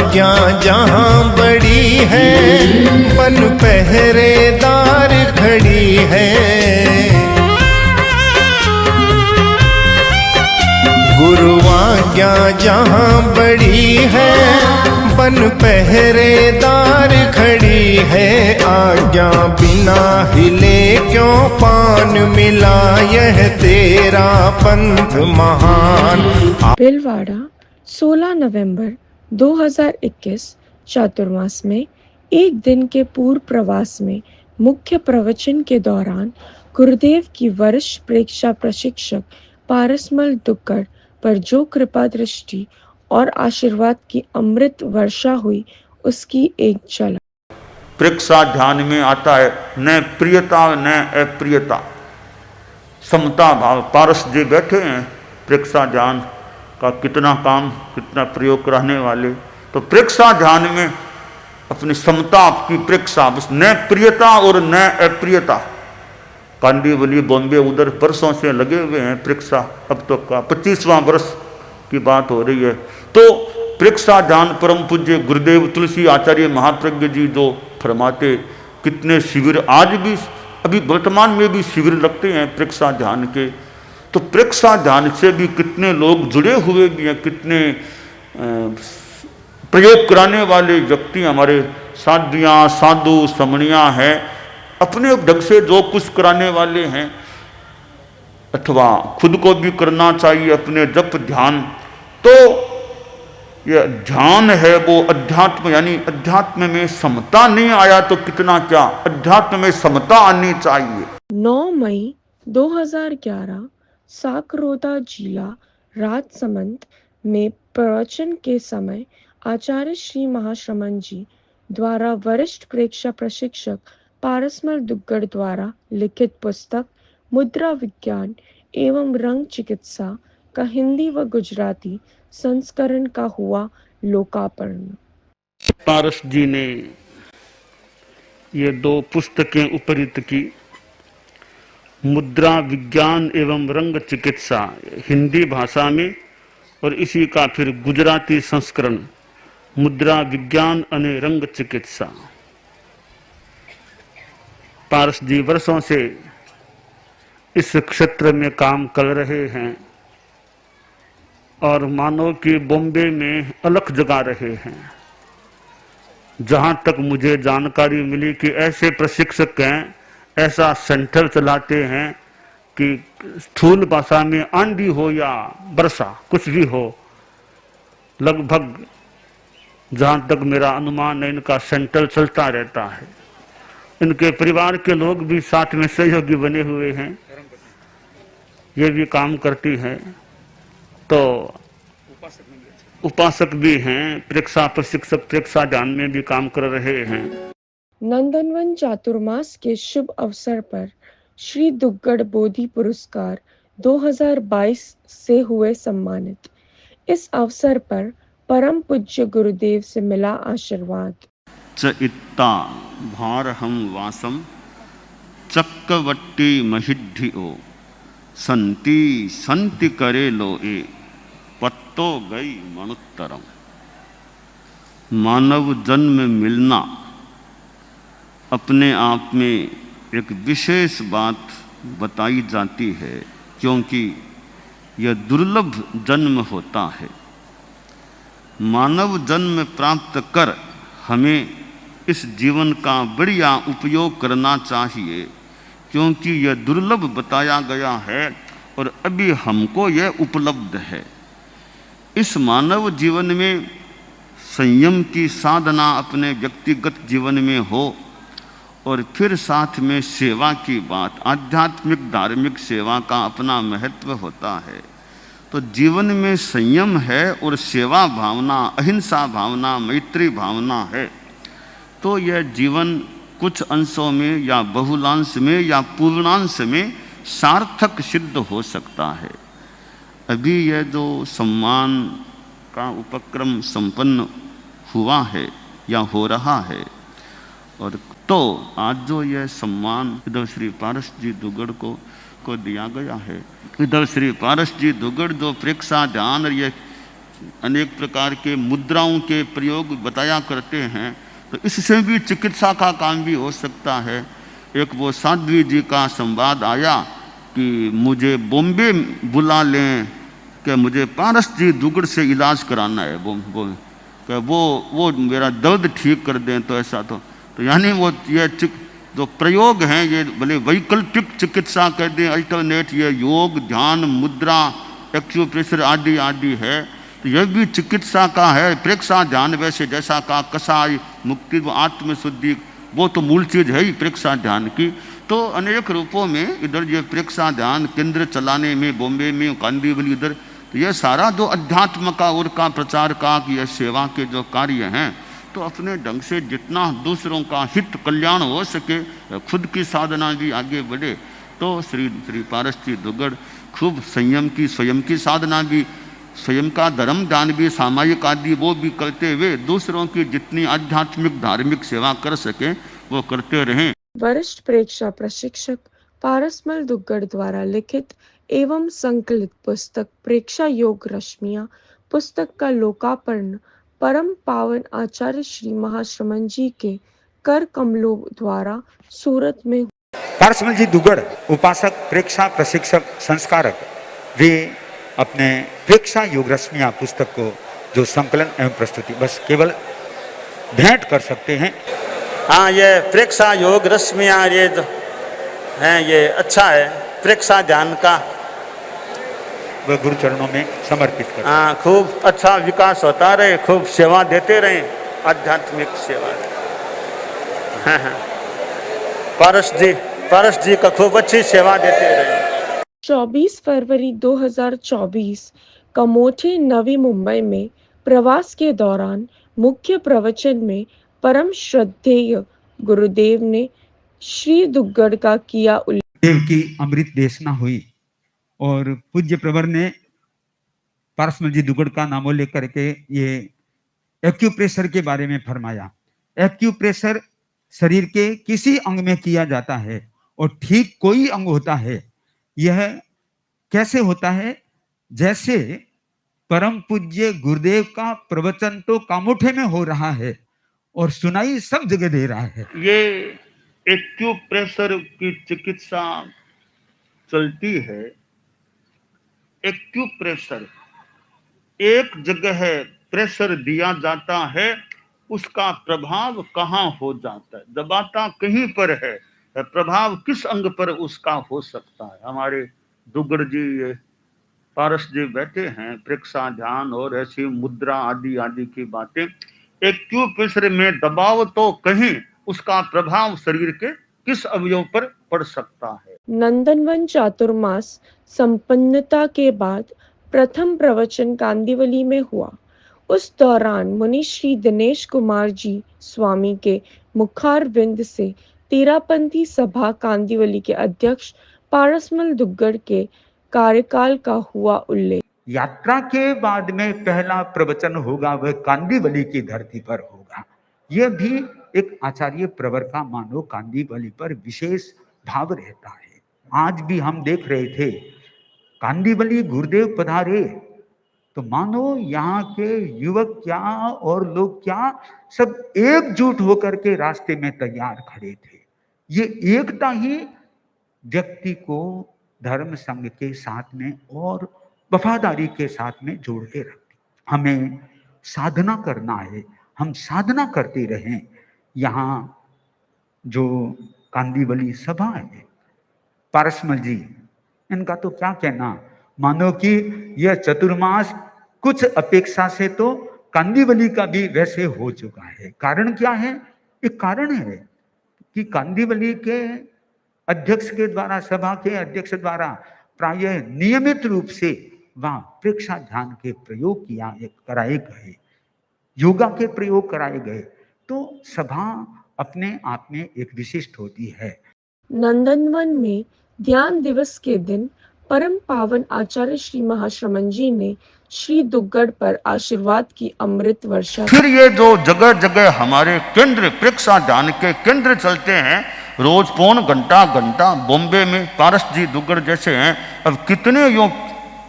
आज्ञा जहाँ बड़ी है, बन पहरेदार खड़ी है। गुरु आज्ञा जहाँ बड़ी है, बन पहरेदार खड़ी है। आज्ञा बिना हिले क्यों पान मिला, यह तेरा पंथ महान। भीलवाड़ा 16 नवंबर 2021 चातुर्मास में एक दिन के पूर्व प्रवास में मुख्य प्रवचन के दौरान गुरुदेव की वरिष्ठ प्रेक्षा प्रशिक्षक पारसमल दुक्कड़ पर जो कृपा दृष्टि और आशीर्वाद की अमृत वर्षा हुई, उसकी एक झलक। प्रेक्षा ध्यान में आता है न प्रियता न अप्रियता, समता भाव। पारस जी बैठे हैं, प्रेक्षा ध्यान का कितना काम, कितना प्रयोग कराने वाले। तो प्रेक्षा ध्यान में अपनी समता की प्रेक्षा, बस न प्रियता और न अप्रियता। कांडीवली बॉम्बे उधर वर्षों से लगे हुए हैं प्रेक्षा, अब तो का 25वां वर्ष की बात हो रही है। तो प्रेक्षा ध्यान परम पूज्य गुरुदेव तुलसी आचार्य महाप्रज्ञ जी जो फरमाते, कितने शिविर आज भी, अभी वर्तमान में भी शिविर लगते हैं प्रेक्षा ध्यान के। तो प्रेक्षा ध्यान से भी कितने लोग जुड़े हुए भी हैं, कितने प्रयोग कराने वाले व्यक्ति हमारे साधियाँ साधु समणियाँ हैं, अपने ढंग से जो कुछ कराने वाले हैं, अथवा खुद को भी करना चाहिए अपने जप ध्यान। तो यह ध्यान है वो अध्यात्म, यानी अध्यात्म में समता नहीं आया तो कितना क्या, अध्यात्म में समता आनी चाहिए। 9 मई 2011 साकरोदा जिला राजसमंद में प्रवचन के समय आचार्य श्री महाश्रमण जी द्वारा वरिष्ठ प्रेक्षा प्रशिक्षक पारसमल दुक्कड़ द्वारा लिखित पुस्तक मुद्रा विज्ञान एवं रंग चिकित्सा का हिंदी व गुजराती संस्करण का हुआ लोकार्पण। पारस जी ने ये 2 पुस्तकें उपरित की, मुद्रा विज्ञान एवं रंग चिकित्सा हिंदी भाषा में, और इसी का फिर गुजराती संस्करण मुद्रा विज्ञान अने रंग चिकित्सा। पारस जी वर्षों से इस क्षेत्र में काम कर रहे हैं और मानो कि बॉम्बे में अलख जगा रहे हैं। जहां तक मुझे जानकारी मिली कि ऐसे प्रशिक्षक हैं, ऐसा सेंटर चलाते हैं कि स्थूल भाषा में आंधी हो या वर्षा कुछ भी हो, लगभग जहां तक मेरा अनुमान है इनका सेंटर चलता रहता है। इनके परिवार के लोग भी साथ में सहयोगी बने हुए हैं, ये भी काम करती हैं। तो उपासक भी हैं, प्रेक्षा प्रशिक्षक प्रेक्षा ध्यान में भी काम कर रहे हैं। नंदनवन चातुर्मास के शुभ अवसर पर श्री दुक्कड़ बोधि पुरस्कार 2022 से हुए सम्मानित। इस अवसर पर परम पूज्य गुरुदेव से मिला आशीर्वाद। च इत्ता भारहम वासम चक्रवट्टी महिढ्यो संति संति करे लोए पत्तो गई मनुत्तरम। मानव जन्म मिलना अपने आप में एक विशेष बात बताई जाती है, क्योंकि यह दुर्लभ जन्म होता है। मानव जन्म प्राप्त कर हमें इस जीवन का बढ़िया उपयोग करना चाहिए, क्योंकि यह दुर्लभ बताया गया है और अभी हमको यह उपलब्ध है। इस मानव जीवन में संयम की साधना अपने व्यक्तिगत जीवन में हो, और फिर साथ में सेवा की बात, आध्यात्मिक धार्मिक सेवा का अपना महत्व होता है। तो जीवन में संयम है और सेवा भावना, अहिंसा भावना, मैत्री भावना है, तो यह जीवन कुछ अंशों में या बहुलांश में या पूर्णांश में सार्थक सिद्ध हो सकता है। अभी यह जो सम्मान का उपक्रम संपन्न हुआ है या हो रहा है, और तो आज जो यह सम्मान इधर श्री पारस जी दुक्कड़ को दिया गया है, इधर श्री पारस जी दुक्कड़ जो प्रेक्षा ध्यान और ये अनेक प्रकार के मुद्राओं के प्रयोग बताया करते हैं, तो इससे भी चिकित्सा का काम भी हो सकता है। एक वो साध्वी जी का संवाद आया कि मुझे बॉम्बे बुला लें कि मुझे पारस जी दुगड़ से इलाज कराना है, वो मेरा दर्द ठीक कर दें, तो ऐसा तो यानी वो ये जो प्रयोग हैं ये भले वैकल्पिक चिकित्सा कर दें, अल्टरनेट ये योग, ध्यान, मुद्रा, एक्यूप्रेशर आदि आदि है, तो यह भी चिकित्सा का है। प्रेक्षा ध्यान वैसे जैसा का कसाई, मुक्ति व आत्मशुद्धि, वो तो मूल चीज़ है ही प्रेक्षा ध्यान की। तो अनेक रूपों में इधर ये प्रेक्षा ध्यान केंद्र चलाने में बॉम्बे में कांदीवली इधर, तो यह सारा जो अध्यात्म का और का प्रचार का यह सेवा के जो कार्य हैं, तो अपने ढंग से जितना दूसरों का हित कल्याण हो सके, खुद की साधना भी आगे बढ़े। तो श्री पारस जी दुग्गड़ खूब संयम की, स्वयं की साधना भी, स्वयं का धर्म दान भी, सामाजिक आदि वो भी करते हुए दूसरों की जितनी आध्यात्मिक धार्मिक सेवा कर सके वो करते रहें। वरिष्ठ प्रेक्षा प्रशिक्षक पारसमल दुग्गड़ द्वारा लिखित एवं संकलित पुस्तक प्रेक्षा योग रश्मियाँ पुस्तक का लोकार्पण परम पावन आचार्य श्री महाश्रमण जी के कर कमलों द्वारा सूरत में। पारसमल जी दुग्गड़ उपासक, प्रेक्षा प्रशिक्षक, संस्कारक, वे अपने प्रेक्षा योग रश्मियाँ पुस्तक को जो संकलन एवं प्रस्तुति बस केवल भेंट कर सकते हैं। हाँ, ये प्रेक्षा योग रश्मियाँ ये जो हैं ये अच्छा है, प्रेक्षा ध्यान का वह गुरु चरणों में समर्पित कर। हाँ, खूब अच्छा विकास होता रहे, खूब सेवा देते रहे, आध्यात्मिक सेवा। हाँ, पारस जी का खूब अच्छी सेवा देते रहे। 24 फरवरी 2024 कमोठे नवी मुंबई में प्रवास के दौरान मुख्य प्रवचन में परम श्रद्धेय गुरुदेव ने श्री दुग्गड़ का किया उल्लेख। देव की अमृत देशना हुई और पूज्य प्रवर ने पारसमल जी दुग्गड़ का नामोल्लेख करके ये एक्यूप्रेशर के बारे में फरमाया। एक्यूप्रेशर शरीर के किसी अंग में किया जाता है और ठीक कोई अंग होता है। यह कैसे होता है? जैसे परम पूज्य गुरुदेव का प्रवचन तो कामोठे में हो रहा है और सुनाई सब जगह दे रहा है। ये एक्यूप्रेशर की चिकित्सा चलती है। एक्यूप्रेशर एक जगह प्रेशर दिया जाता है, उसका प्रभाव कहाँ हो जाता है, दबाता कहीं पर है, प्रभाव किस अंग पर उसका हो सकता है। हमारे दुग्गड़ जी, पारस जी बैठे हैं, प्रेक्षा ध्यान और ऐसी मुद्रा आदि आदि की बातें। एक्यूप्रेशर में दबाव तो कहीं, उसका प्रभाव शरीर के किस अवयव पर पड़ सकता है। नंदनवन चातुर्मास संपन्नता के बाद प्रथम प्रवचन कांदीवली में हुआ। उस दौरान मुनि श्री दिनेश कुमार जी स्वामी के मुखारविंद से तेरापंथी सभा कांदीवली के अध्यक्ष पारसमल दुग्गड़ के कार्यकाल का हुआ उल्लेख। यात्रा के बाद में पहला प्रवचन होगा वह कांदीवली की धरती पर होगा। यह भी एक आचार्य प्रवर का मानो कांदीवली पर विशेष भाव रहता है। आज भी हम देख रहे थे कांदीवली गुरुदेव पधारे तो मानो यहाँ के युवक क्या और लोग क्या सब एकजुट होकर के रास्ते में तैयार खड़े थे। ये एकता ही व्यक्ति को धर्म संघ के साथ में और वफादारी के साथ में जोड़ के रखती। हमें साधना करना है, हम साधना करते रहें। यहाँ जो कांदीवली सभा है, पारसमल जी, इनका तो क्या कहना, मानो कि यह चतुर्मास कुछ अपेक्षा से तो कांदीवली का भी वैसे हो चुका है। कारण क्या है? एक कारण है कि कांदीवली के अध्यक्ष के द्वारा, सभा के अध्यक्ष द्वारा प्रायः नियमित रूप से वहां प्रेक्षा ध्यान के प्रयोग कराए गए, योगा के प्रयोग कराए गए, तो सभा अपने आप में एक विशिष्ट होती है। नंदनवन में ध्यान दिवस के दिन परम पावन आचार्य श्री महाश्रमण जी ने श्री दुग्गड़ पर आशीर्वाद की अमृत वर्षा। फिर ये जो जगह जगह हमारे केंद्र, प्रेक्षा ध्यान के केंद्र चलते हैं, रोज पौन घंटा बॉम्बे में पारस जी दुग्गड़ जैसे हैं, अब कितने यो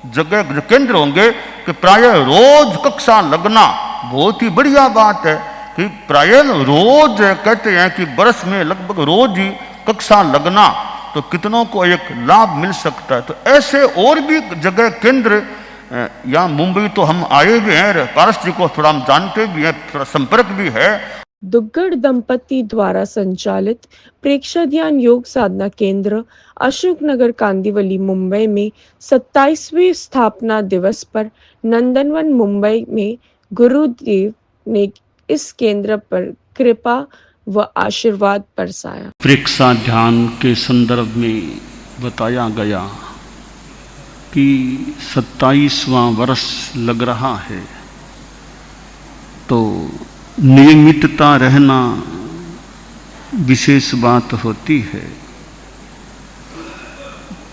जगह जो केंद्र होंगे कि प्राय रोज कक्षा लगना बहुत ही बढ़िया बात है कि प्राय रोज कहते हैं कि वर्ष में लगभग रोज ही कक्षा लगना तो कितनों को एक लाभ मिल सकता है। तो ऐसे और भी जगह केंद्र, यहाँ मुंबई तो हम आए भी हैं, पारस जी को थोड़ा हम जानते भी हैं, थोड़ा संपर्क भी है। दुग्गड़ दंपति द्वारा संचालित प्रेक्षाध्यान योग साधना केंद्र अशोक नगर कांदिवली मुंबई में 27वें स्थापना दिवस पर नंदनवन मुंबई में गुरुदेव ने इस केंद्र पर कृपा व आशीर्वाद बरसाया। प्रेक्षाध्यान के संदर्भ में बताया गया कि 27वां वर्ष लग रहा है, तो नियमितता रहना विशेष बात होती है।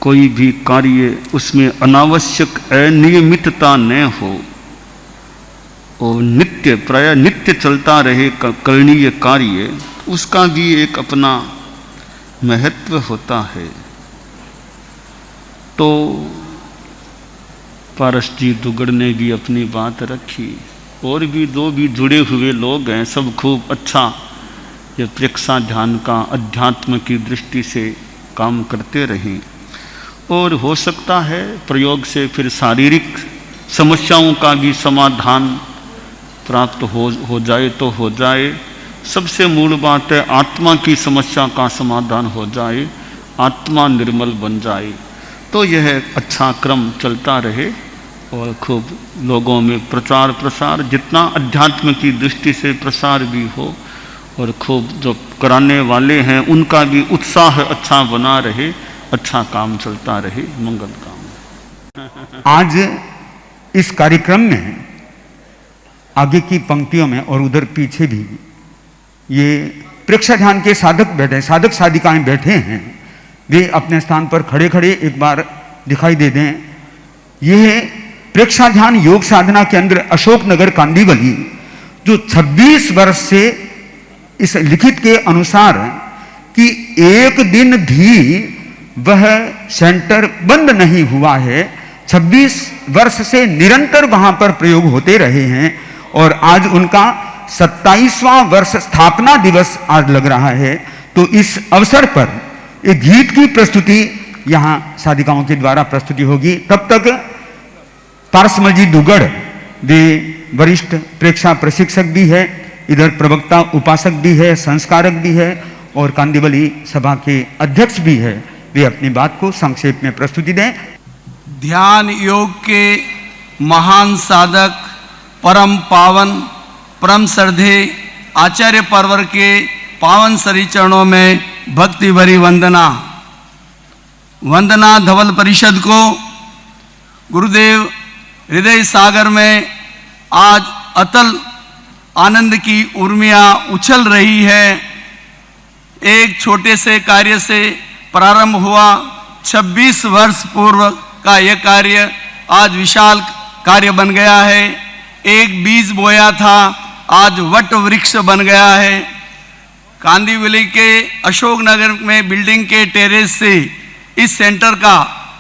कोई भी कार्य उसमें अनावश्यक अनियमितता न हो और नित्य प्राय नित्य चलता रहे करणीय कार्य, उसका भी एक अपना महत्व होता है। तो पारस जी दुग्गड़ ने भी अपनी बात रखी, और भी दो भी जुड़े हुए लोग हैं, सब खूब अच्छा ये प्रेक्षाध्यान का अध्यात्म की दृष्टि से काम करते रहें। और हो सकता है प्रयोग से फिर शारीरिक समस्याओं का भी समाधान प्राप्त हो जाए तो हो जाए। सबसे मूल बात है आत्मा की समस्या का समाधान हो जाए, आत्मा निर्मल बन जाए, तो यह अच्छा क्रम चलता रहे और खूब लोगों में प्रचार प्रसार, जितना अध्यात्म की दृष्टि से प्रसार भी हो, और खूब जो कराने वाले हैं उनका भी उत्साह अच्छा बना रहे, अच्छा काम चलता रहे, मंगल काम। आज इस कार्यक्रम में आगे की पंक्तियों में और उधर पीछे भी ये प्रेक्षाध्यान के साधक बैठे, साधक साधिकाएं बैठे हैं, वे अपने स्थान पर खड़े खड़े एक बार दिखाई दे दें। यह प्रेक्षाध्यान योग साधना केंद्र अशोक नगर कांदिवली, जो 26 वर्ष से इस लिखित के अनुसार कि एक दिन भी वह सेंटर बंद नहीं हुआ है, 26 वर्ष से निरंतर वहां पर प्रयोग होते रहे हैं, और आज उनका 27वां वर्ष स्थापना दिवस आज लग रहा है। तो इस अवसर पर एक गीत की प्रस्तुति यहां साधिकाओं के द्वारा प्रस्तुति होगी। तब तक पारसमल जी दुग्गड़, वे वरिष्ठ प्रेक्षा प्रशिक्षक भी है, इधर प्रवक्ता उपासक भी है, संस्कारक भी है और कांदिवली सभा के अध्यक्ष भी है, वे अपनी बात को संक्षेप में प्रस्तुति दें। ध्यान योग के महान साधक, परम पावन, परम श्रद्धे आचार्य परवर के पावन श्री चरणों में भक्ति भरी वंदना। वंदना धवल परिषद को। गुरुदेव हृदय सागर में आज अतल आनंद की उर्मियाँ उछल रही है। एक छोटे से कार्य से प्रारंभ हुआ, 26 वर्ष पूर्व का यह कार्य आज विशाल कार्य बन गया है। एक बीज बोया था, आज वट वृक्ष बन गया है। कांदिवली के अशोक नगर में बिल्डिंग के टेरेस से इस सेंटर का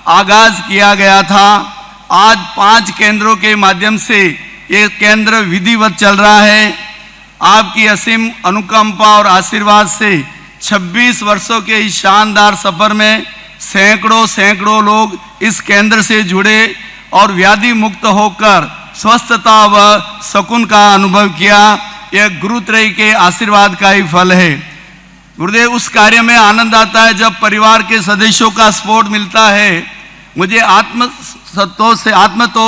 आगाज किया गया था। आज 5 केंद्रों के माध्यम से ये केंद्र विधिवत चल रहा है। आपकी असीम अनुकंपा और आशीर्वाद से 26 वर्षों के इस शानदार सफर में सैकड़ों लोग इस केंद्र से जुड़े और व्याधि मुक्त होकर स्वस्थता व सुकून का अनुभव किया। यह गुरुत्रय के आशीर्वाद का ही फल है। गुरुदेव, उस कार्य में आनंद आता है जब परिवार के सदस्यों का सपोर्ट मिलता है। मुझे आत्मतोष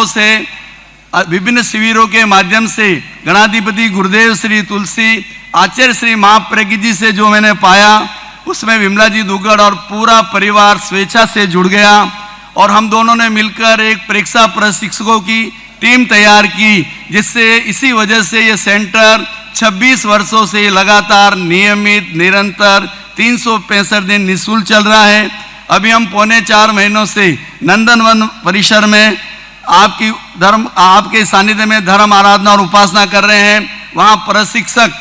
से विभिन्न शिविरों के माध्यम से गणाधिपति गुरुदेव श्री तुलसी आचार्य श्री महाप्रज्ञ जी से जो मैंने पाया, उसमें विमला जी दुग्गड़ और पूरा परिवार स्वेच्छा से जुड़ गया और हम दोनों ने मिलकर एक परीक्षा प्रशिक्षकों की टीम तैयार की, जिससे इसी वजह से ये सेंटर 26 वर्षों से लगातार नियमित निरंतर 365 दिन निःशुल्क चल रहा है। अभी हम 3.25 महीनों से नंदनवन परिसर में आपके सानिध्य में धर्म आराधना और उपासना कर रहे हैं। वहाँ प्रशिक्षक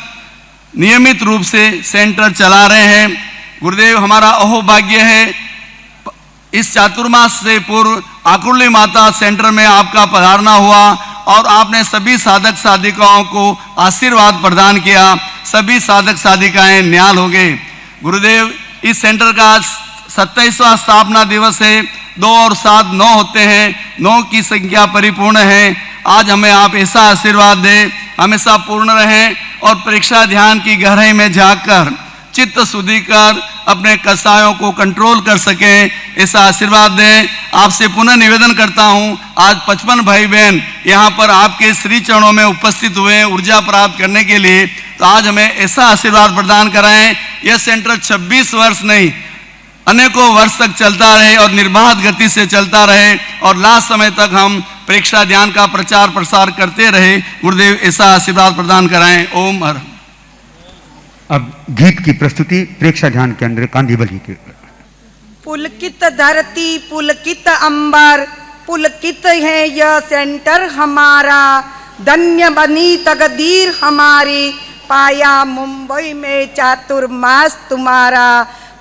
नियमित रूप से सेंटर चला रहे हैं। गुरुदेव, हमारा अहोभाग्य है इस चातुर्मास से पूर्व आकुर्ली माता सेंटर में आपका पधारना हुआ और आपने सभी साधक साधिकाओं को आशीर्वाद प्रदान किया। सभी साधक साधिकाएं न्याल हो गए। गुरुदेव, इस सेंटर का 27वां स्थापना दिवस है। 2 और 7 9 होते हैं, 9 की संख्या परिपूर्ण है। आज हमें आप ऐसा आशीर्वाद दें, हमेशा पूर्ण रहें और परीक्षा ध्यान की गहराई में जाकर चित्त शुद्धि कर अपने कसायों को कंट्रोल कर सकें, ऐसा आशीर्वाद दें। आपसे पुनः निवेदन करता हूं, आज 55 भाई बहन यहाँ पर आपके श्री चरणों में उपस्थित हुए ऊर्जा प्राप्त करने के लिए, तो आज हमें ऐसा आशीर्वाद प्रदान कराएं। यह सेंटर 26 वर्ष नहीं, अनेकों वर्ष तक चलता रहे और निर्बाध गति से चलता रहे और लास्ट समय तक हम परीक्षा ध्यान का प्रचार प्रसार करते रहे। गुरुदेव ऐसा आशीर्वाद प्रदान कराएं। ओम हर। अब गीत की प्रस्तुति प्रेक्षा ध्यान केंद्र कांदीवली के। पुलकित धरती पुलकित अंबर, पुलकित है यह सेंटर हमारा। धन्य बनी तकदीर हमारी, पाया मुंबई में चातुर्मास तुम्हारा।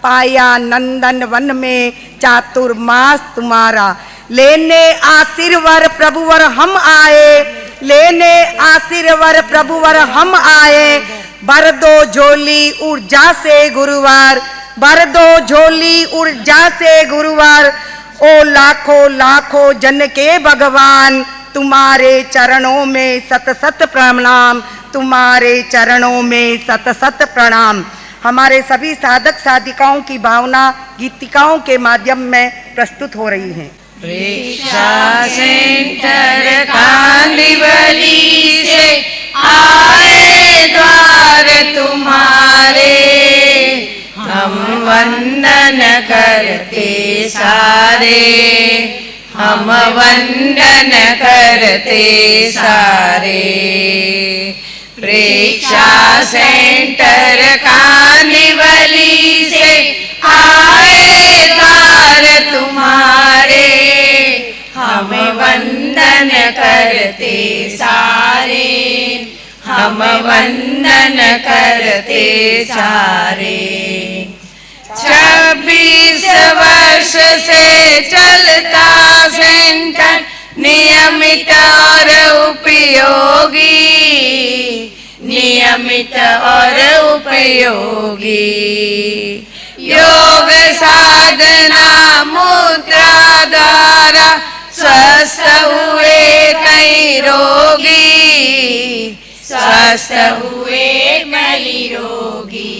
पाया नंदन वन में चातुर्मास तुम्हारा। लेने आशीर्वाद प्रभुवर हम आए, लेने आशीर्वाद प्रभुवर हम आए। भर दो झोली ऊर्जा से गुरुवार, भर दो झोली ऊर्जा से गुरुवार। ओ लाखों लाखों जन के भगवान, तुम्हारे चरणों में सत सत प्रणाम, तुम्हारे चरणों में सत सत प्रणाम। हमारे सभी साधक साधिकाओं की भावना गीतिकाओं के माध्यम में प्रस्तुत हो रही है। प्रेक्षा सेंटर कांदीवली से आए द्वार तुम्हारे, हम वंदन करते सारे, हम वंदन करते सारे। प्रेक्षा सेंटर कांदीवली से आए द्वार तुम्हारे, हम वंदन करते सारे, हम वंदन करते सारे। 26 वर्ष से चलता सेंटर नियमित और उपयोगी, नियमित और उपयोगी। योग साधना मुद्रा द्वारा स्वस्थ हुए कई रोगी, स्वस्थ हुए कई रोगी।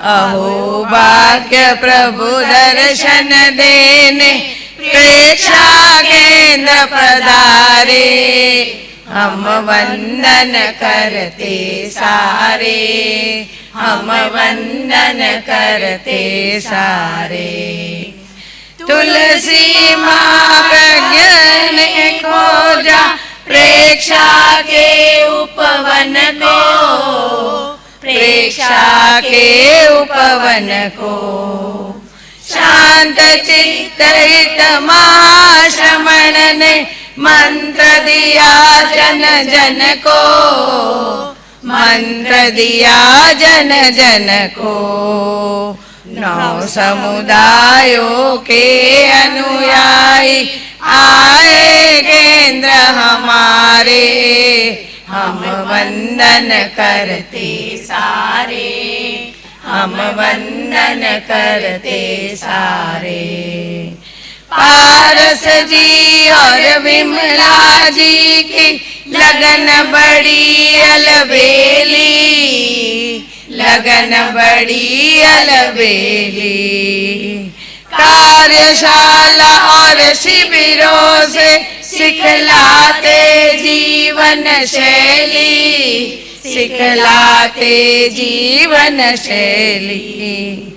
अहो भाग्य प्रभु दर्शन देने प्रेक्षा केंद्र पधारे, हम वंदन करते सारे, हम वंदन करते सारे। तुलसी माँ प्रज्ञा ने खोजा प्रेक्षा के उपवन को, प्रेक्षा के उपवन को। शांत चित्त हित महाश्रमण ने मंत्र दिया जन जन को, मंत्र दिया जन जन को। 9 समुदायों के अनुयायी आए केंद्र हमारे, हम वंदन करते सारे, हम वंदन करते सारे। पारस जी और विमला जी की लगन बड़ी अलबेली, लगन बड़ी अलबेली। कार्यशाला और शिविरों से सिखलाते जीवन शैली, सिखलाते जीवन शैली।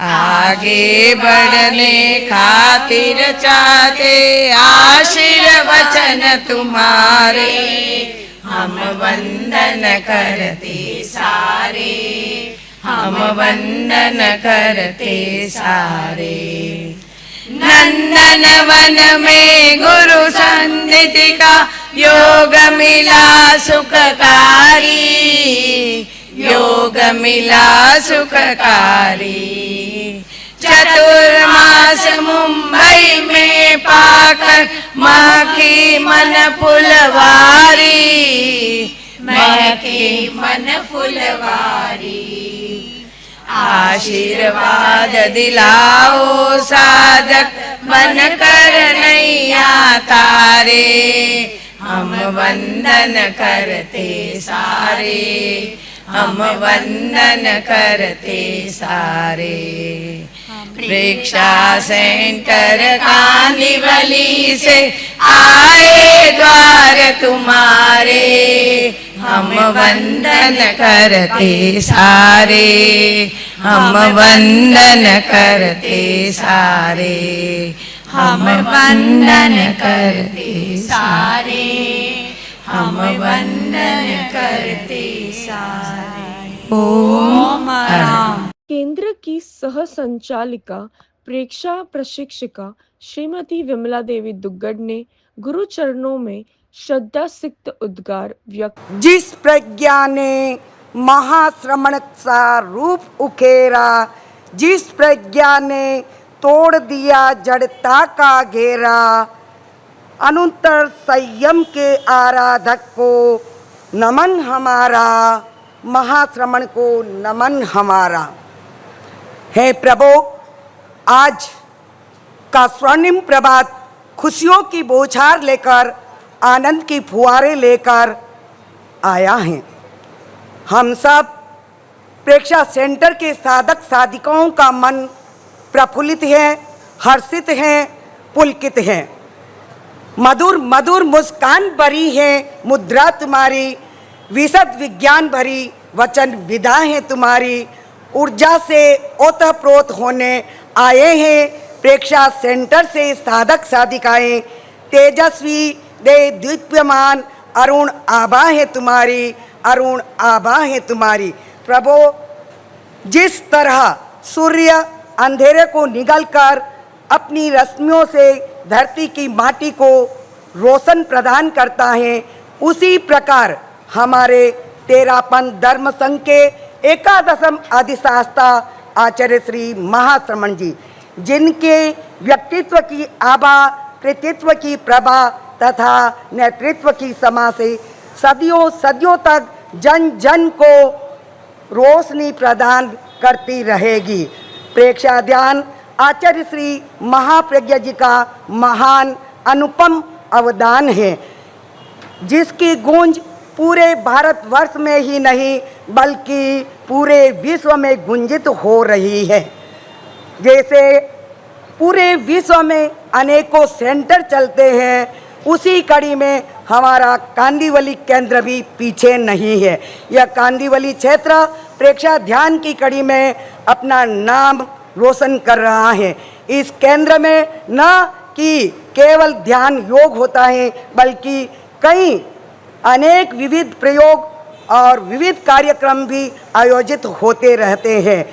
आगे बढ़ने खातिर चाहते आशीर्वचन तुम्हारे, हम वंदन करते सारे, हम वंदन करते सारे। नंदन वन में गुरु सन्निधि का योग मिला सुखकारी, योग मिला सुखकारी। चतुर्मास मुंबई में पाकर महकी मन फुलवारी, महकी मन फुलवारी। आशीर्वाद दिलाओ साधक बन कर नैया तारे, हम वंदन करते सारे, हम वंदन करते सारे। प्रेक्षा सेंटर कांदिवली से आए द्वार तुम्हारे, हम वंदन करते सारे, हम वंदन करते सारे, हम वंदन करते सारे, हम वंदन करते सारे। ओम राम। केंद्र की सह संचालिका प्रेक्षा प्रशिक्षिका श्रीमती विमला देवी दुग्गड़ ने गुरु चरणों में श्रद्धा सिक्त उद्गार व्यक्त। जिस प्रज्ञा ने महाश्रमण सा रूप उखेरा, जिस प्रज्ञा ने तोड़ दिया जड़ता का घेरा, अनुत्तर संयम के आराधक को नमन हमारा, महाश्रमण को नमन हमारा। हे प्रभु, आज का स्वर्णिम प्रभात खुशियों की बौछार लेकर, आनंद की फुहारे लेकर आया है। हम सब प्रेक्षा सेंटर के साधक साधिकाओं का मन प्रफुल्लित है, हर्षित है, पुलकित है। मधुर मधुर मुस्कान भरी है मुद्रा तुम्हारी, विशद विज्ञान भरी वचन विदा है तुम्हारी। ऊर्जा से ओतप्रोत होने आए हैं प्रेक्षा सेंटर से साधक साधिकाएं, तेजस्वी दे दीप्यमान अरुण आभा है तुम्हारी, अरुण आभा है तुम्हारी। प्रभु, जिस तरह सूर्य अंधेरे को निगलकर अपनी रश्मियों से धरती की माटी को रोशन प्रदान करता है, उसी प्रकार हमारे तेरापन धर्म संघ के एकादशम अधिशास्ता आचार्य श्री महाश्रमण जी, जिनके व्यक्तित्व की आभा, कृतित्व की प्रभा तथा नेतृत्व की समा से सदियों सदियों तक जन जन को रोशनी प्रदान करती रहेगी। प्रेक्षा ध्यान आचार्य श्री महाप्रज्ञा जी का महान अनुपम अवदान है, जिसकी गूंज पूरे भारतवर्ष में ही नहीं बल्कि पूरे विश्व में गुंजित हो रही है। जैसे पूरे विश्व में अनेकों सेंटर चलते हैं, उसी कड़ी में हमारा कांदिवली केंद्र भी पीछे नहीं है। यह कांदिवली क्षेत्र प्रेक्षा ध्यान की कड़ी में अपना नाम रोशन कर रहा है। इस केंद्र में न कि केवल ध्यान योग होता है, बल्कि कई अनेक विविध प्रयोग और विविध कार्यक्रम भी आयोजित होते रहते हैं,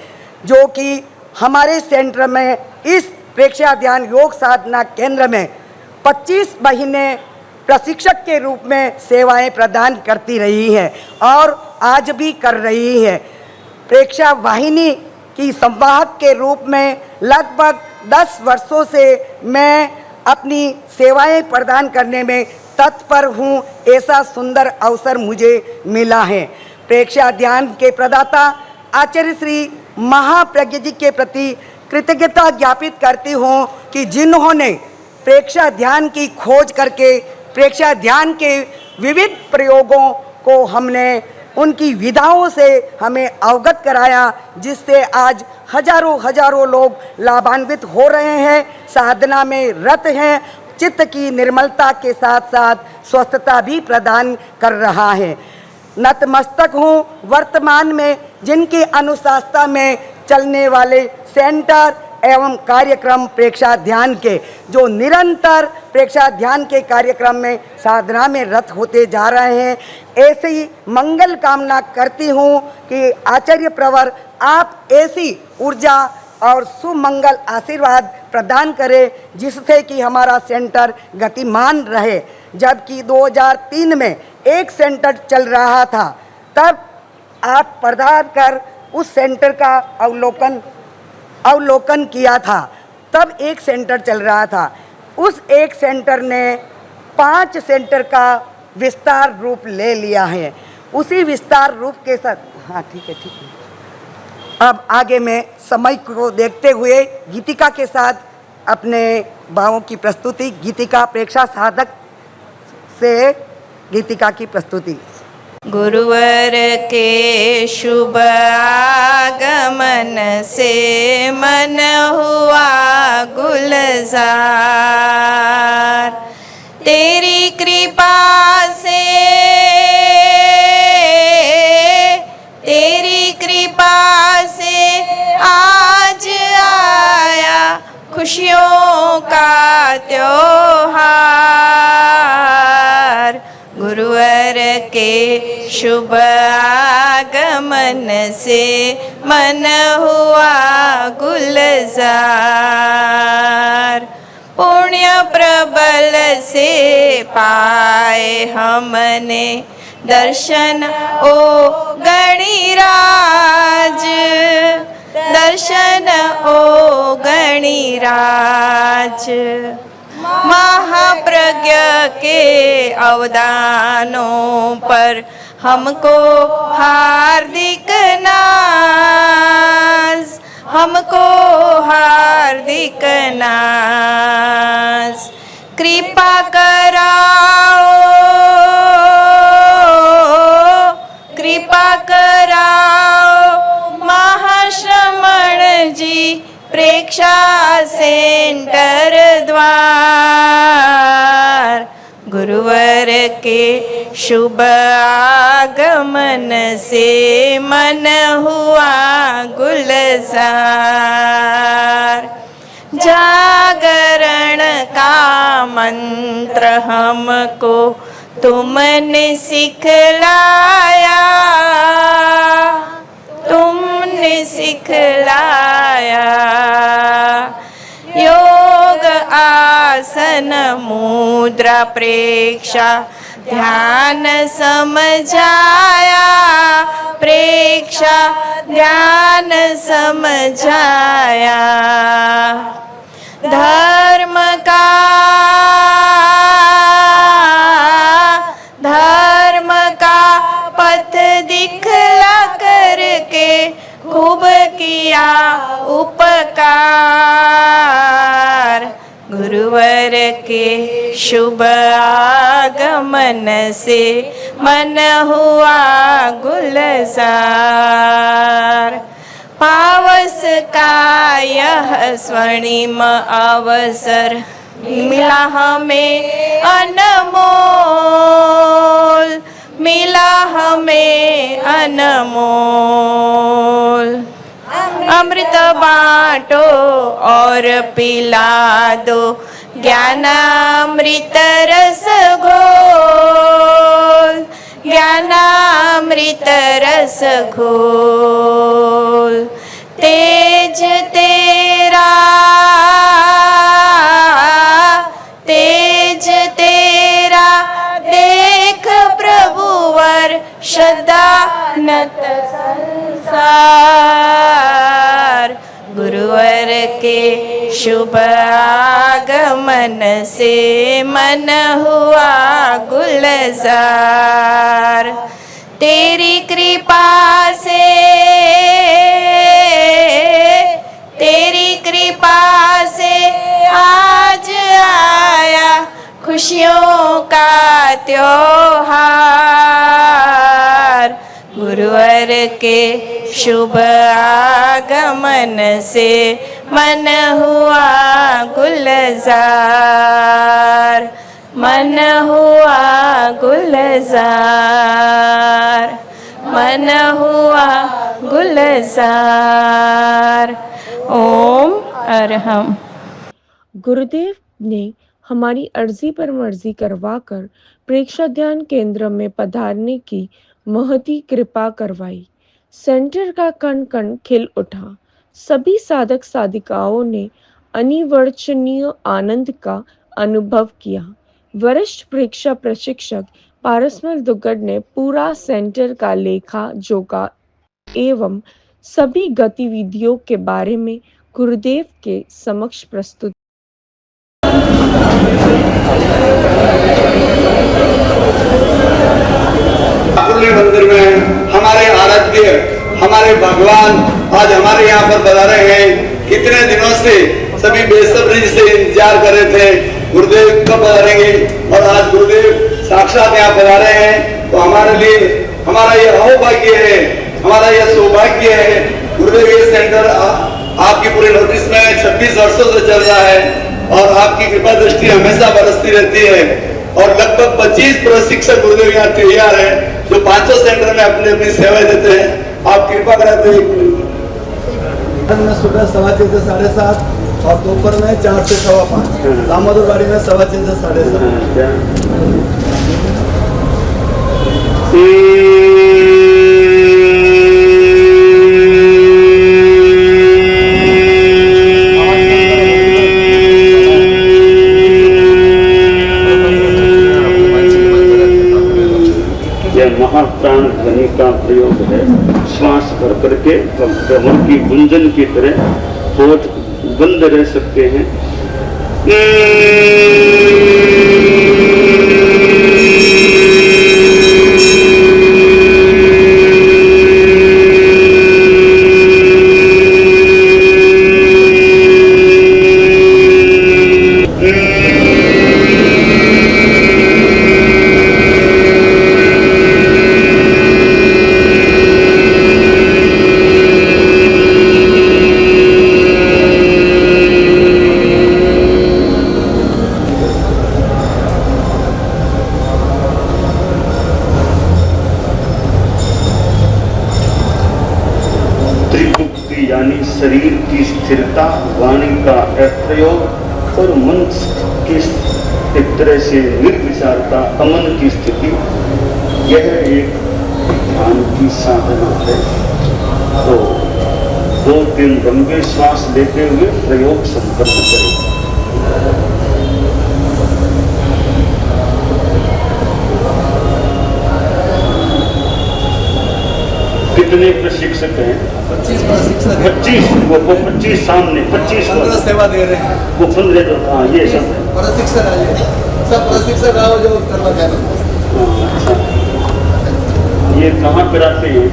जो कि हमारे सेंटर में इस प्रेक्षा ध्यान योग साधना केंद्र में 25 महीने प्रशिक्षक के रूप में सेवाएं प्रदान करती रही है और आज भी कर रही है। प्रेक्षा वाहिनी की संवाहक के रूप में लगभग 10 वर्षों से मैं अपनी सेवाएं प्रदान करने में तत्पर हूँ। ऐसा सुंदर अवसर मुझे मिला है। प्रेक्षा ध्यान के प्रदाता आचार्य श्री महाप्रज्ञा जी के प्रति कृतज्ञता ज्ञापित करती हूँ कि जिन्होंने प्रेक्षा ध्यान की खोज करके प्रेक्षा ध्यान के विविध प्रयोगों को हमने उनकी विधाओं से हमें अवगत कराया, जिससे आज हजारों हजारों लोग लाभान्वित हो रहे हैं, साधना में रत हैं, चित्त की निर्मलता के साथ साथ स्वस्थता भी प्रदान कर रहा है। नतमस्तक हूँ वर्तमान में जिनकी अनुशासना में चलने वाले सेंटर एवं कार्यक्रम प्रेक्षा ध्यान के, जो निरंतर प्रेक्षा ध्यान के कार्यक्रम में साधना में रत होते जा रहे हैं। ऐसे ही मंगल कामना करती हूँ कि आचार्य प्रवर आप ऐसी ऊर्जा और सुमंगल आशीर्वाद प्रदान करें, जिससे कि हमारा सेंटर गतिमान रहे। जबकि 2003 में एक सेंटर चल रहा था, तब आप पधार कर उस सेंटर का अवलोकन अवलोकन किया था, तब एक सेंटर चल रहा था। उस एक सेंटर ने 5 सेंटर का विस्तार रूप ले लिया है। उसी विस्तार रूप के साथ, हाँ ठीक है ठीक है। अब आगे मैं समय को देखते हुए गीतिका के साथ अपने भावों की प्रस्तुति, गीतिका प्रेक्षा साधक से गीतिका की प्रस्तुति। गुरुवर के शुभ आगमन से मन हुआ गुलजार, तेरी कृपा से, तेरी कृपा से आज आया खुशियों का त्योहार। गुरुवर के शुभ आगमन से मन हुआ गुलजार, पुण्य प्रबल से पाए हमने दर्शन ओ गणिराज, दर्शन ओ गणिराज। महाप्रज्ञ के अवदानों पर हमको हार्दिक नाज, हमको हार्दिक नाज। कृपा कराओ, कृपा कराओ महाश्रमण जी प्रेक्षा सेंटर द्वार। गुरुवर के शुभ आगमन से मन हुआ गुलजार, जागरण का मंत्र हमको तुमने सिखलाया, तुमने सिखलाया। योग आसन मुद्रा प्रेक्षा ध्यान समझाया, प्रेक्षा ध्यान समझाया। धर्म का, धर्म का पथ दिखला करके खूब किया उपकार। गुरुवर के शुभ आगमन से मन हुआ गुलजार, पावस का यह स्वर्णिम अवसर मिला हमें अनमोल, मिला हमें अनमोल। अमृत बांटो और पिला दो, ज्ञानामृत रस घोल, ज्ञानामृत रस घोल। तेज तेरा, तेज तेरा देख प्रभुवर श्रद्धा नत संसार। गुरुवर के शुभ आगमन से मन हुआ गुलजार, तेरी कृपा से, तेरी कृपा से आज आया खुशियों का त्योहार। गुरुवर के शुभ आगमन से मन हुआ गुलजार, मन हुआ गुलजार, मन हुआ गुलजार। ओम अरहम। गुरुदेव ने हमारी अर्जी पर मर्जी करवाकर प्रेक्षा ध्यान केंद्र में पधारने की महती कृपा करवाई। सेंटर का कण कण खिल उठा। सभी साधक साधिकाओं ने अनिवर्चनीय आनंद का अनुभव किया। वरिष्ठ प्रेक्षा प्रशिक्षक पारसमल दुग्गड़ ने पूरा सेंटर का लेखा जोखा एवं सभी गतिविधियों के बारे में गुरुदेव के समक्ष प्रस्तुत। मुरली मंदिर में हमारे आराध्य, हमारे भगवान आज हमारे यहाँ पर पधारे हैं। कितने दिनों से सभी बेसब्री से इंतजार कर रहे थे गुरुदेव कब पधारेंगे, और आज गुरुदेव साक्षात यहाँ पधारे हैं। तो हमारे लिए हमारा ये अहोभाग्य है, हमारा ये सौभाग्य है। गुरुदेव ये सेंटर आपकी पूरी नोटिस में 26 वर्षों से चल रहा है और आपकी कृपा दृष्टि हमेशा बरसती रहती है। और लगभग 25 प्रशिक्षक गुरुदेव यहाँ तैयार है जो 500 सेंटर में अपनी अपनी सेवाएं देते हैं। आप कृपा करें तो में सुबह 6:15 से 7:30 और दोपहर में 4 से 5:15। दामोदरवाड़ी में 6:15 से 7:30। महाप्राण ध्वनि का प्रयोग है। श्वास भर करके भ्रमण की गुंजन की तरह होठ बंद रह सकते हैं। यानी शरीर की स्थिरता, वाणी का प्रयोग और मन की एक तरह से निर्विचारता, अमन की स्थिति, यह एक ध्यान की साधना है। तो 2-3 लंबे श्वास लेते हुए प्रयोग संपन्न करें। कितने प्रशिक्षक हैं? 25 प्रशिक्षक। 25 वो 25 सामने 25 15 सेवा दे रहे हैं। वो 15 तो हाँ ये सब है। प्रशिक्षक आइए, सब प्रशिक्षक आओ जो करवा जाना। ये कहाँ कराते हैं?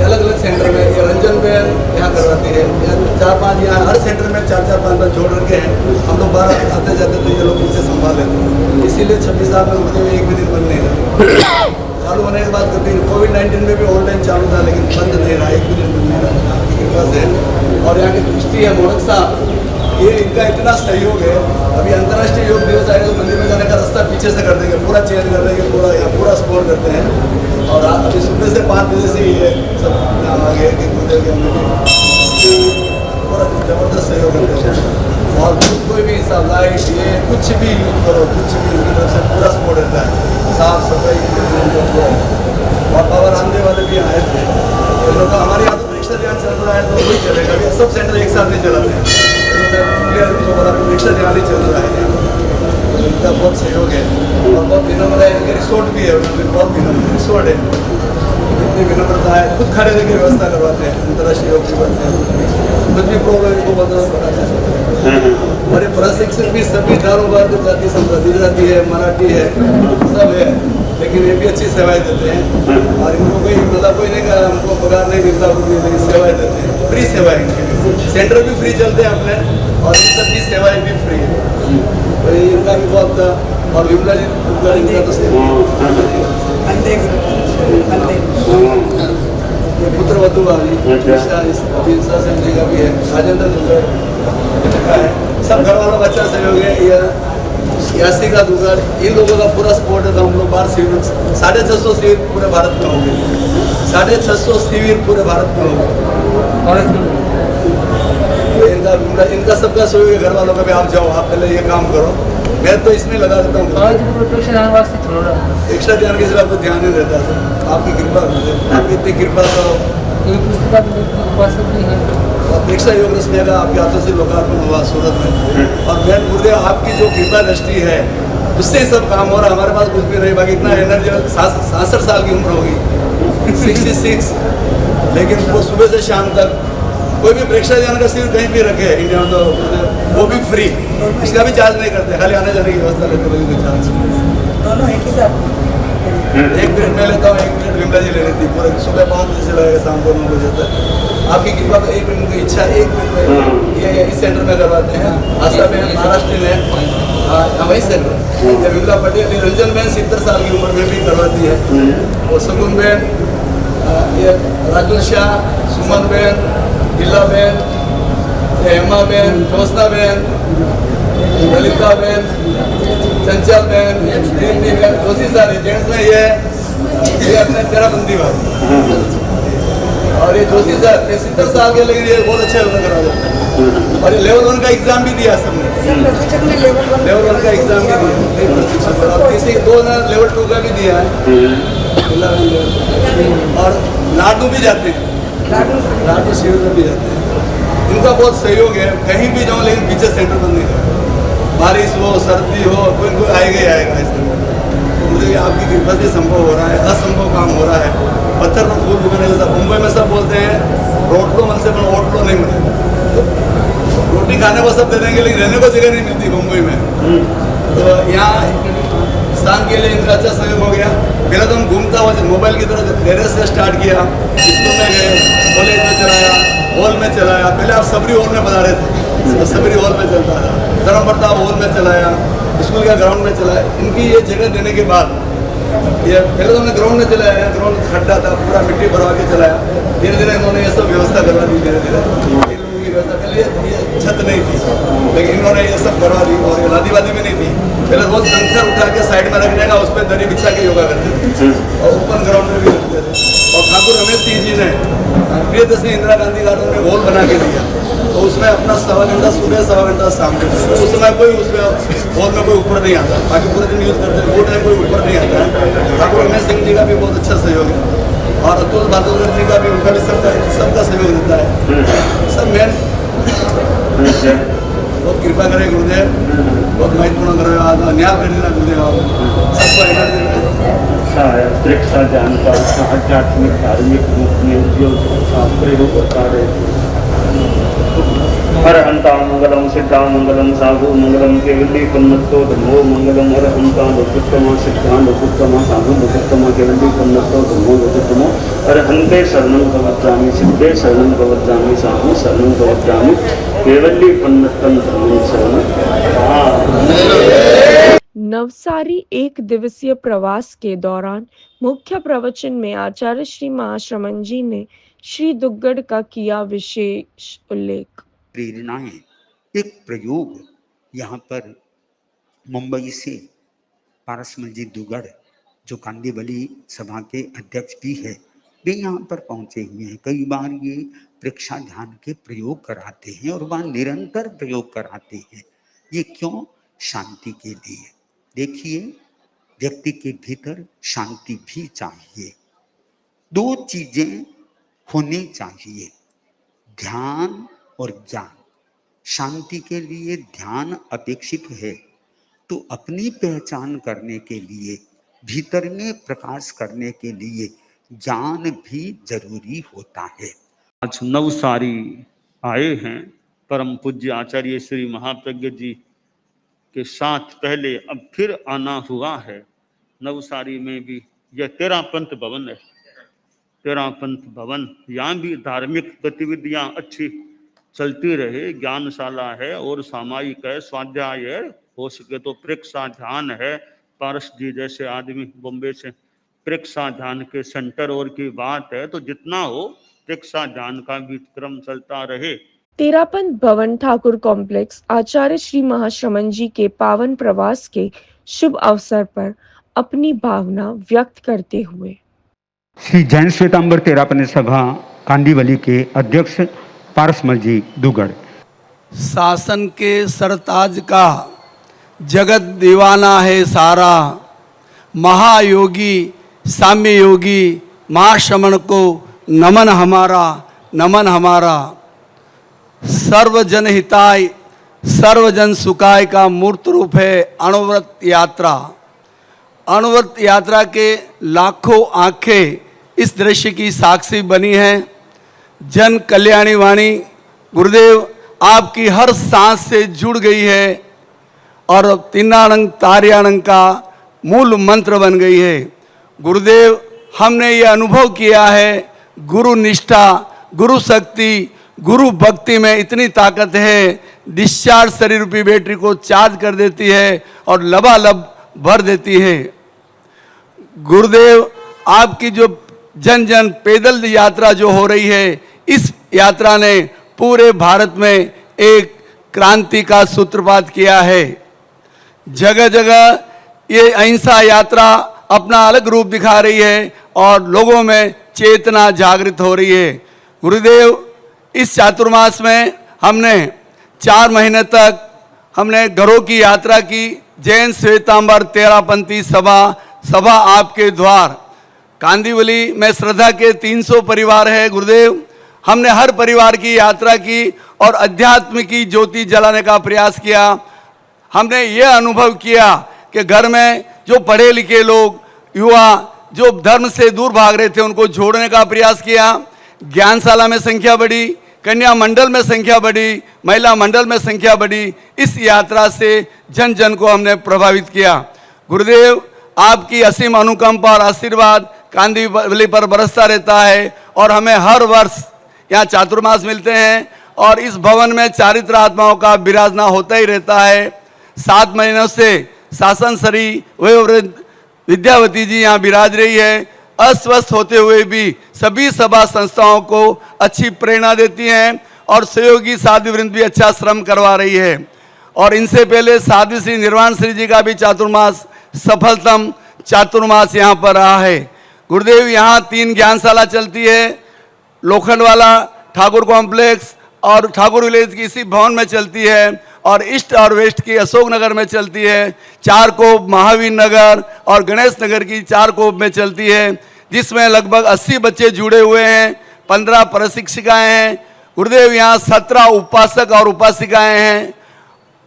अलग अलग सेंटर में, रंजन में यहाँ करवाती है, 4-5 यहाँ हर सेंटर में 4-4, 5-5 जोड़ रखे हैं। हम लोग 12 आते जाते तो ये लोग मुझसे संभाल लेते हैं। इसीलिए 26 साल में मुझे एक भी दिन बंद नहीं रहा। चालू होने के बाद कभी कोविड-19 में भी ऑनलाइन चालू था, लेकिन बंद नहीं रहा, एक भी दिन बंद नहीं रहा, आपकी कृपा से। और यहाँ की दृष्टि है मोहक साहब, ये इनका इतना सहयोग है। अभी अंतर्राष्ट्रीय योग दिवस आएगा तो मंदिर में जाने का रास्ता पीछे से कर देंगे, पूरा चेंज कर देंगे, पूरा यहाँ पूरा स्पोर्ट करते हैं। और अभी सुबह से 5 बजे से ये सब यहाँ आ गए कि गुरुदेव के अंदर पूरा जबरदस्त सहयोग करते हैं। और कोई भी हिसाब लाइट ये कुछ भी यूज करो, कुछ भी उनकी तरफ से पूरा सपोर्ट रहता है। साफ सफाई और बाबा रामदेव वाले भी आए थे। तो लोग हमारे यहाँ तो रिक्शा ध्यान चल रहा है तो वही चलेगा। अभी सब सेंटर एक साथ नहीं चलाते हैं, रिक्शा ध्यान ही चल रहा है। तो इनका बहुत सहयोग है और बहुत विनम्र है। इनके रिसोर्ट भी है, बहुत विनम्र रिसोर्ट है, इतनी विनम्रता है। खुद खड़े रहकर व्यवस्था करवाते हैं अंतर्राष्ट्रीय योग दिवस है। कुछ भी प्रॉब्लम इनको बताना हमारे प्रशिक्षक भी सभी कारोबार जाति गुजराती है, मराठी है, सब है, लेकिन ये भी अच्छी सेवाएं देते हैं। और इनको कोई मतलब कोई नहीं कहा हमको पगार नहीं मिलता, लेकिन सेवाएं देते हैं, फ्री सेवाएं इनके लिए। सेंटर भी फ्री चलते हैं अपने और इन सब की सेवाएं भी फ्री है। तो इनका भी बहुत। और विमला जी इनका तो ये पुत्र वधु वाली सेन जी का भी है, राजेंद्र दुगर का है। सब घर वालों का अच्छा सहयोग है। यह यासी का दुगर, इन लोगों का पूरा सपोर्ट है। तो हम लोग 650 शिविर पूरे भारत में हो गए, 650 शिविर पूरे भारत में हो गए। इनका सबका सहयोग है। घर वालों का भी आप जाओ, आप पहले ये काम करो, मैं तो इसमें लगा देता हूँ। एक्स्ट्रा ध्यान के सिवा आपको ध्यान नहीं देता है। आपकी कृपा, आपकी इतनी कृपा तो अपेक्षा योग रचने का आपके हाथों से लोकार्पण हुआ सूरत में। और मैं गुरुदेव आपकी जो कृपा दृष्टि है उससे सब काम हो रहा। हमारे पास कुछ भी नहीं, बाकी इतना एनर्जी। 67 साल की उम्र होगी, 66, लेकिन वो सुबह से शाम तक कोई भी प्रेक्षक जन का शिविर कहीं भी रखे इंडिया में तो वो भी फ्री, इसका भी चार्ज नहीं करते, खाली आने जाने की व्यवस्था लेते, कोई चार्ज दोनों एक ही साथ। एक पीरियड मैं लेता हूँ, एक पीरियड विमला जी ले लेती है, पूरे सुबह 5 बजे से लगेगा शाम को 9 बजे तक। आपकी कृपा एक मिनट की इच्छा, एक मिनट ये इस सेंटर में करवाते हैं। आशा बहन महाराष्ट्र में हमारी सेंटर, विमला पटेल निरंजन बहन 70 साल की उम्र में भी करवाती है, और सगुन बहन, ये राजुल शाह, सुमन बहन, गिल्ला बहन, हेमा बहन, ज्योत्सना बहन, ललिता बहन, चंचल बहन, दीप्ति बहन, दोषी सारे जेंट्स में ये अपने तेराबंदी वाले, और ये जोशी सर 70 साल के, लेकिन ये बहुत अच्छे योगा करा देते हैं। और ये लेवल 1 का एग्जाम भी दिया सबने, प्रशिक्षक ने लेवल 1 का एग्जाम भी दिया, प्रशिक्षक सर, और किसी 2 ने लेवल 2 का भी दिया है, और लाडू भी जाते हैं, लाडू शिविर में भी जाते हैं। इनका बहुत सहयोग है, कहीं भी जाऊँ लेकिन पीछे सेंटर बंद नहीं करते, बारिश हो सर्दी हो कोई कोई आएगा ही आएगा इस तरह। तो मुझे आपकी कृपा से संभव हो रहा है, असंभव काम हो रहा है। पत्थर पर फूल उगाने जैसा मुंबई में सब बोलते हैं रोटलो मन से बनो, ओटलो नहीं बने, तो रोटी खाने को सब दे देंगे लेकिन रहने को जगह नहीं मिलती मुंबई में। तो यहाँ शाम के लिए इनका अच्छा सहयोग हो गया। पहले तो हम घूमता हुआ मोबाइल की तरह टेरेस से स्टार्ट किया, स्कूल में गए, कॉलेज में चलाया, हॉल में चलाया। पहले आप सबरी हॉल में बता रहे थे, सबरी हॉल में चलता था, धर्म प्रताप हॉल में चलाया, स्कूल का ग्राउंड में चलाया। इनकी ये जगह देने के बाद ये पहले तो हमने ग्राउंड में चलाया, ग्राउंड खड्डा था, पूरा मिट्टी भरवा के चलाया। धीरे धीरे इन्होंने ये सब व्यवस्था करवा दी, धीरे धीरे इन लोगों की व्यवस्था। पहले ये छत नहीं थी, लेकिन इन्होंने ये सब करवा दी, और लादीवादी भी नहीं थी। पहले रोज कंकर उठा के साइड में रखने का, उस पर दरी बिछा के योगा करते थे, और ओपन ग्राउंड में भी रखते थे। और ठाकुर रमेश सिंह जी ने प्रियदर्शनी इंदिरा गांधी गार्डन में हॉल बना के दिया, तो उसमें अपना 1.25 घंटा सुबह, 1.25 घंटा शाम को, तो उस समय कोई उसमें हॉल में कोई ऊपर नहीं आता, बाकी पूरे दिन यूज़ करते हैं, वो टाइम कोई ऊपर नहीं आता है। ठाकुर रमेश सिंह जी का भी बहुत अच्छा सहयोग है, और अतुल बादलगर जी का भी, उनका भी सबका सहयोग रहता है। सब मेन बहुत कृपा करे गुरुदेव, बहुत महत्वपूर्ण करो, न्याय कर देना गुरुदेव, सबको शिक्षा ज्ञान का आध्यात्मिक धार्मिक रूप में जो प्रयोग होता है। हर हंता मंगलम सिद्धा मंगलम साधु मंगलम केवली पन्नतो धर्मो मंगलम हर हंता लोकोत्तम सिद्धा लोकोत्तम साधु लोकोत्तम केवली पन्नतो धर्मो लोकोत्तम हर हंते शरणं भवत्यामि सिद्धे शरणं भवत्यामि साधु शरणं भवत्यामि केवली पन्नतम धर्मं शरणं। नवसारी 1 दिवसीय प्रवास के दौरान मुख्य प्रवचन में आचार्य श्री महाश्रमण जी ने श्री दुग्गड़ का किया विशेष उल्लेख। प्रेरणाएं, एक प्रयोग यहाँ पर मुंबई से पारसमल जी दुग्गड़, जो कांदीवली सभा के अध्यक्ष भी है, वे यहाँ पर पहुँचे हुए हैं। कई बार ये प्रेक्षा ध्यान के प्रयोग कराते हैं, और वह निरंतर प्रयोग कराते हैं। ये क्यों? शांति के लिए। देखिए, व्यक्ति के भीतर शांति भी चाहिए। 2 चीजें होनी चाहिए, ध्यान और ज्ञान। शांति के लिए ध्यान अपेक्षित है, तो अपनी पहचान करने के लिए, भीतर में प्रकाश करने के लिए ज्ञान भी जरूरी होता है। आज नवसारी आए हैं परम पूज्य आचार्य श्री महाप्रज्ञ जी के साथ। पहले अब फिर आना हुआ है नवसारी में भी। यह तेरापंथ भवन है, तेरापंथ भवन। यहाँ भी धार्मिक गतिविधियाँ अच्छी चलती रहे, ज्ञानशाला है और सामायिक है, स्वाध्याय है, हो सके तो प्रेक्षा ध्यान है। पारस जी जैसे आदमी बॉम्बे से प्रेक्षा ध्यान के सेंटर और की बात है, तो जितना हो प्रेक्षा ध्यान का भी क्रम चलता रहे। तेरापंथ भवन ठाकुर कॉम्प्लेक्स आचार्य श्री महाश्रमण जी के पावन प्रवास के शुभ अवसर पर अपनी भावना व्यक्त करते हुए श्री जैन श्वेतांबर तेरापंथ सभा कांदीवली के अध्यक्ष पारसमल जी दुग्गड़। शासन के सरताज का जगत दीवाना है सारा, महायोगी साम्य योगी महाश्रमण को नमन हमारा, नमन हमारा। सर्वजन हिताय सर्वजन सुखाय का मूर्त रूप है अणुव्रत यात्रा। अणुव्रत यात्रा के लाखों आंखें इस दृश्य की साक्षी बनी हैं। जन कल्याणी वाणी गुरुदेव आपकी हर सांस से जुड़ गई है और तिन्नानंग तार्यानंग का मूल मंत्र बन गई है। गुरुदेव हमने ये अनुभव किया है, गुरु निष्ठा, गुरु शक्ति, गुरु भक्ति में इतनी ताकत है, डिस्चार्ज शरीर रूपी बैटरी को चार्ज कर देती है और लबालब भर देती है। गुरुदेव आपकी जो जन जन पैदल यात्रा जो हो रही है, इस यात्रा ने पूरे भारत में एक क्रांति का सूत्रपात किया है। जगह जगह ये अहिंसा यात्रा अपना अलग रूप दिखा रही है और लोगों में चेतना जागृत हो रही है। गुरुदेव इस चातुर्मास में हमने 4 महीने तक हमने घरों की यात्रा की। जैन श्वेतांबर तेरापंथी सभा आपके द्वार कांदीवली में श्रद्धा के 300 परिवार है। गुरुदेव हमने हर परिवार की यात्रा की और अध्यात्म की ज्योति जलाने का प्रयास किया। हमने ये अनुभव किया कि घर में जो पढ़े लिखे लोग, युवा जो धर्म से दूर भाग रहे थे, उनको जोड़ने का प्रयास किया। ज्ञानशाला में संख्या बढ़ी, कन्या मंडल में संख्या बढ़ी, महिला मंडल में संख्या बढ़ी। इस यात्रा से जन जन को हमने प्रभावित किया। गुरुदेव आपकी असीम अनुकंपा और आशीर्वाद कांदीवली पर बरसता रहता है और हमें हर वर्ष यहाँ चातुर्मास मिलते हैं और इस भवन में चारित्र आत्माओं का विराजना होता ही रहता है। 7 महीनों से शासन श्री वयोवृद्ध विद्यावती जी यहाँ विराज रही है। अस्वस्थ होते हुए भी सभी सभा संस्थाओं को अच्छी प्रेरणा देती हैं और सहयोगी साधु वृंद भी अच्छा श्रम करवा रही है। और इनसे पहले साध्वी श्री निर्वाण श्री जी का भी चातुर्मास सफलतम चातुर्मास यहाँ पर रहा है। गुरुदेव यहाँ 3 ज्ञानशाला चलती है, लोखंडवाला, ठाकुर कॉम्प्लेक्स और ठाकुर विलेज की इसी भवन में चलती है और ईस्ट और वेस्ट की अशोक नगर में चलती है। 4 कोप महावीर नगर और गणेश नगर की 4 कोप में चलती है, जिसमें लगभग 80 बच्चे जुड़े हुए हैं, 15 प्रशिक्षिकाएं हैं। गुरुदेव यहाँ 17 उपासक और उपासिकाएं हैं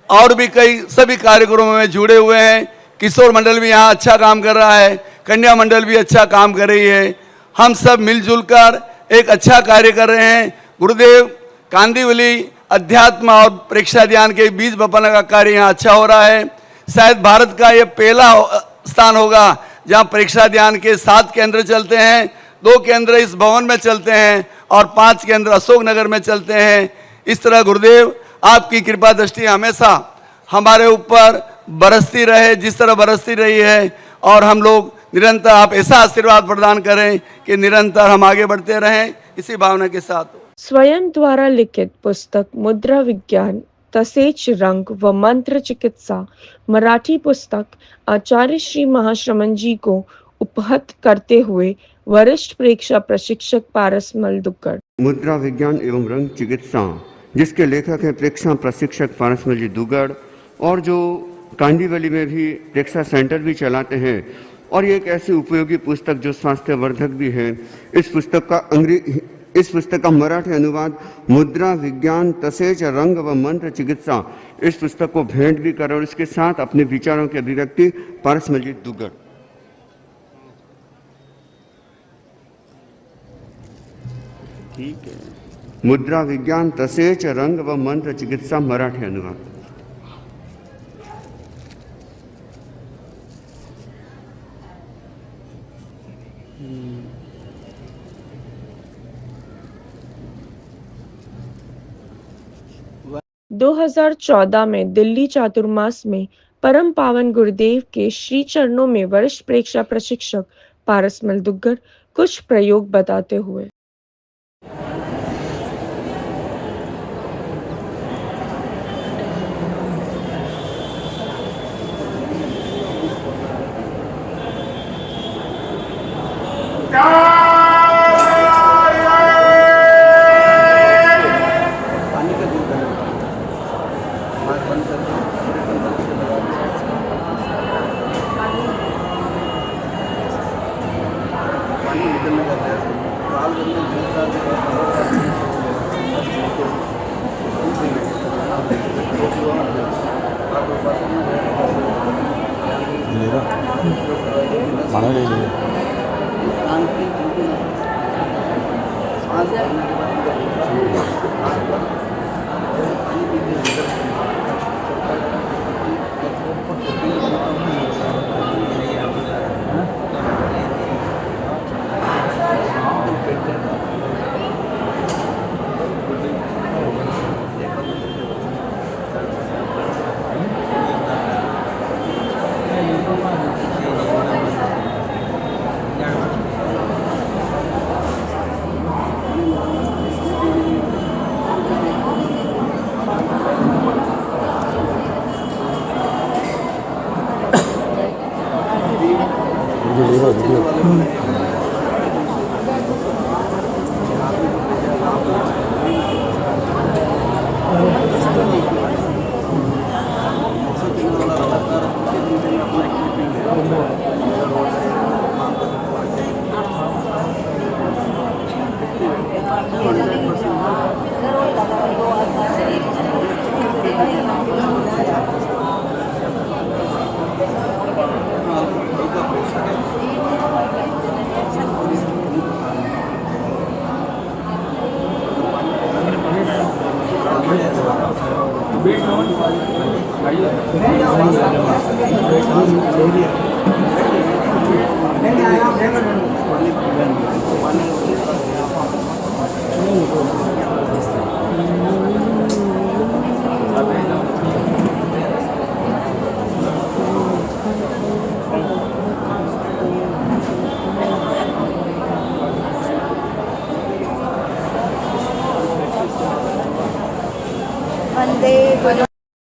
और भी कई सभी कार्यक्रमों में जुड़े हुए हैं। किशोर मंडल भी यहाँ अच्छा काम कर रहा है, कन्या मंडल भी अच्छा काम कर रही है। हम सब मिलजुल कर एक अच्छा कार्य कर रहे हैं। गुरुदेव कांदीवली अध्यात्म और प्रेक्षा ध्यान के बीज बपाने का कार्य यहाँ अच्छा हो रहा है। शायद भारत का ये पहला स्थान होगा जहाँ प्रेक्षा ध्यान के 7 केंद्र चलते हैं। 2 केंद्र इस भवन में चलते हैं और 5 केंद्र अशोक नगर में चलते हैं। इस तरह गुरुदेव आपकी कृपा दृष्टि हमेशा हमारे ऊपर बरसती रहे, जिस तरह बरसती रही है, और हम लोग निरंतर आप ऐसा आशीर्वाद प्रदान करें कि निरंतर हम आगे बढ़ते रहें, इसी भावना के साथ। स्वयं द्वारा लिखित पुस्तक मुद्रा विज्ञान तसेच रंग व मंत्र चिकित्सा मराठी पुस्तक आचार्य श्री महाश्रमण जी को उपहत करते हुए वरिष्ठ प्रेक्षा प्रशिक्षक पारसमल दुक्कड़। मुद्रा विज्ञान एवं रंग चिकित्सा, जिसके लेखक हैं प्रेक्षा प्रशिक्षक पारसमल जी दुग्गड़, और जो कांदीवली में भी प्रेक्षा सेंटर भी चलाते हैं। और ये एक ऐसी उपयोगी पुस्तक जो स्वास्थ्य वर्धक भी है। इस पुस्तक का मराठी अनुवाद मुद्रा विज्ञान तसेच रंग व मंत्र चिकित्सा, इस पुस्तक को भेंट भी कर और इसके साथ अपने विचारों की अभिव्यक्ति पारसमल जी दुग्गड़। ठीक है। मुद्रा विज्ञान तसेच रंग व मंत्र चिकित्सा मराठी अनुवाद। 2014 में दिल्ली चातुर्मास में परम पावन गुरुदेव के श्री चरणों में वरिष्ठ प्रेक्षा प्रशिक्षक पारसमल दुग्गड़ कुछ प्रयोग बताते हुए। सांस भरने के बाद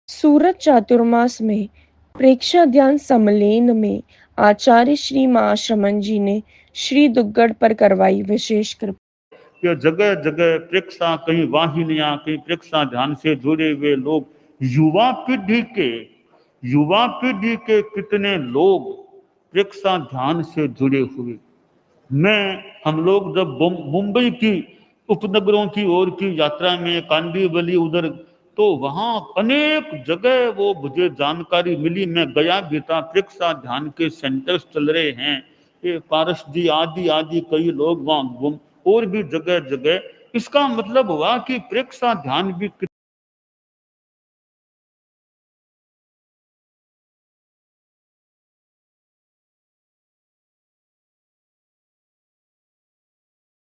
सूरत चातुर्मास में प्रेक्षा ध्यान सम्मेलन में आचार्य श्री महाश्रमण जी ने श्री दुग्गड़ पर करवाई विशेष कृपा। कि जगह जगह प्रेक्षा, कहीं वाहिनियां, कहीं प्रेक्षा ध्यान से जुड़े हुए लोग, युवा पीढ़ी के कितने लोग प्रेक्षा ध्यान से जुड़े हुए। हम लोग जब मुंबई की उपनगरों की ओर की यात्रा में कांदीवली उधर, तो वहां अनेक जगह वो मुझे जानकारी मिली। मैं गया भी था, प्रेक्षा ध्यान के सेंटर्स चल रहे हैं, ये पारस जी आदि कई लोग वहां और भी जगह जगह। इसका मतलब हुआ कि प्रेक्षा ध्यान भी